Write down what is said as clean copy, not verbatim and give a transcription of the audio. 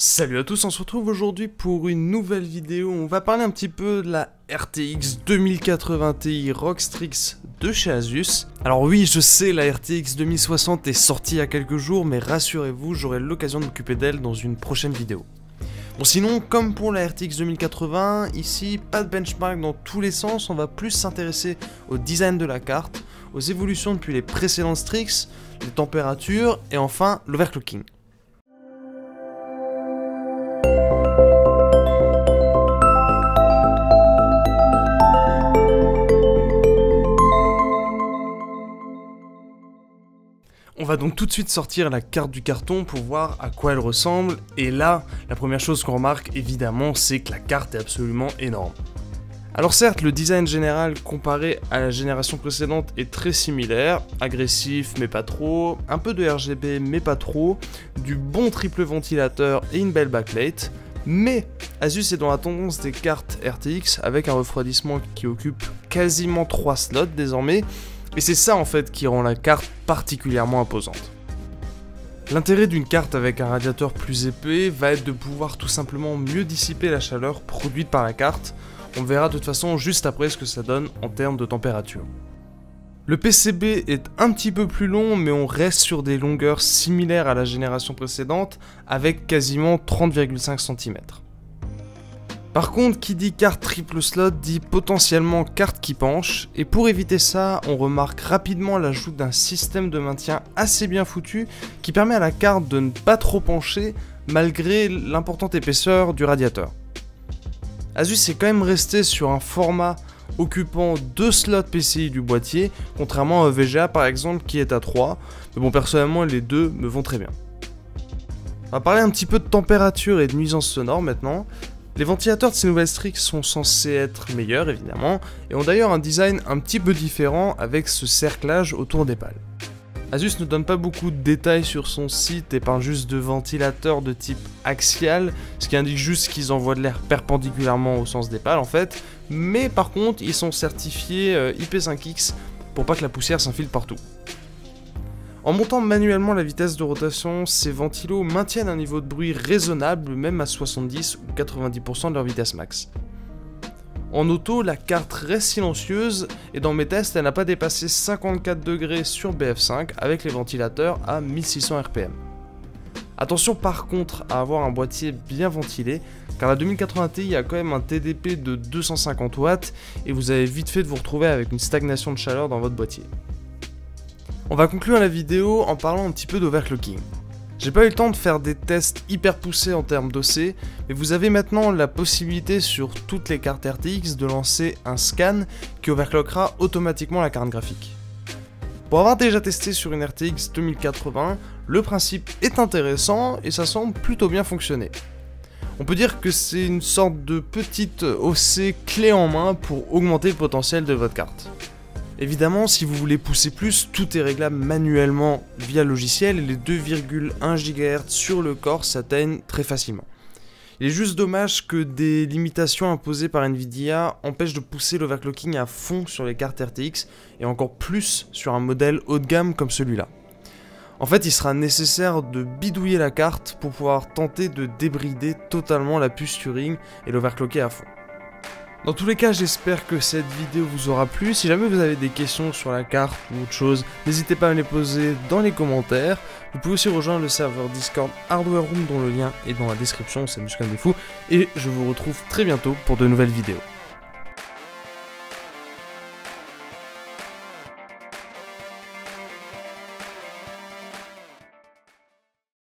Salut à tous, on se retrouve aujourd'hui pour une nouvelle vidéo. On va parler un petit peu de la RTX 2080 Ti Rockstrix de chez Asus. Alors oui, je sais, la RTX 2060 est sortie il y a quelques jours, mais rassurez-vous, j'aurai l'occasion de m'occuper d'elle dans une prochaine vidéo. Bon, sinon, comme pour la RTX 2080, ici, pas de benchmark dans tous les sens, on va plus s'intéresser au design de la carte, aux évolutions depuis les précédentes Strix, les températures, et enfin, l'overclocking. On va donc tout de suite sortir la carte du carton pour voir à quoi elle ressemble, et là, la première chose qu'on remarque évidemment, c'est que la carte est absolument énorme. Alors certes, le design général comparé à la génération précédente est très similaire, agressif mais pas trop, un peu de RGB mais pas trop, du bon triple ventilateur et une belle backlight, mais Asus est dans la tendance des cartes RTX avec un refroidissement qui occupe quasiment 3 slots désormais, et c'est ça en fait qui rend la carte particulièrement imposante. L'intérêt d'une carte avec un radiateur plus épais va être de pouvoir tout simplement mieux dissiper la chaleur produite par la carte. On verra de toute façon juste après ce que ça donne en termes de température. Le PCB est un petit peu plus long, mais on reste sur des longueurs similaires à la génération précédente avec quasiment 30,5 cm. Par contre, qui dit carte triple slot dit potentiellement carte qui penche, et pour éviter ça, on remarque rapidement l'ajout d'un système de maintien assez bien foutu qui permet à la carte de ne pas trop pencher malgré l'importante épaisseur du radiateur. Asus est quand même resté sur un format occupant 2 slots PCI du boîtier, contrairement à VGA par exemple qui est à 3, mais bon personnellement les deux me vont très bien. On va parler un petit peu de température et de nuisance sonore maintenant. Les ventilateurs de ces nouvelles Strix sont censés être meilleurs évidemment, et ont d'ailleurs un design un petit peu différent avec ce cerclage autour des pales. Asus ne donne pas beaucoup de détails sur son site et parle juste de ventilateurs de type axial, ce qui indique juste qu'ils envoient de l'air perpendiculairement au sens des pales en fait, mais par contre ils sont certifiés IP5X pour pas que la poussière s'infile partout. En montant manuellement la vitesse de rotation, ces ventilos maintiennent un niveau de bruit raisonnable même à 70 ou 90% de leur vitesse max. En auto, la carte reste silencieuse et dans mes tests, elle n'a pas dépassé 54 degrés sur BF5 avec les ventilateurs à 1600 RPM. Attention par contre à avoir un boîtier bien ventilé, car la 2080 Ti a quand même un TDP de 250 watts et vous avez vite fait de vous retrouver avec une stagnation de chaleur dans votre boîtier. On va conclure la vidéo en parlant un petit peu d'overclocking. J'ai pas eu le temps de faire des tests hyper poussés en termes d'OC, mais vous avez maintenant la possibilité sur toutes les cartes RTX de lancer un scan qui overclockera automatiquement la carte graphique. Pour avoir déjà testé sur une RTX 2080, le principe est intéressant et ça semble plutôt bien fonctionner. On peut dire que c'est une sorte de petite OC clé en main pour augmenter le potentiel de votre carte. Évidemment, si vous voulez pousser plus, tout est réglable manuellement via logiciel et les 2,1 GHz sur le corps s'atteignent très facilement. Il est juste dommage que des limitations imposées par Nvidia empêchent de pousser l'overclocking à fond sur les cartes RTX et encore plus sur un modèle haut de gamme comme celui-là. En fait, il sera nécessaire de bidouiller la carte pour pouvoir tenter de débrider totalement la puce Turing et l'overclocker à fond. Dans tous les cas, j'espère que cette vidéo vous aura plu. Si jamais vous avez des questions sur la carte ou autre chose, n'hésitez pas à me les poser dans les commentaires. Vous pouvez aussi rejoindre le serveur Discord Hardware Room dont le lien est dans la description, c'est juste comme des fous. Et je vous retrouve très bientôt pour de nouvelles vidéos.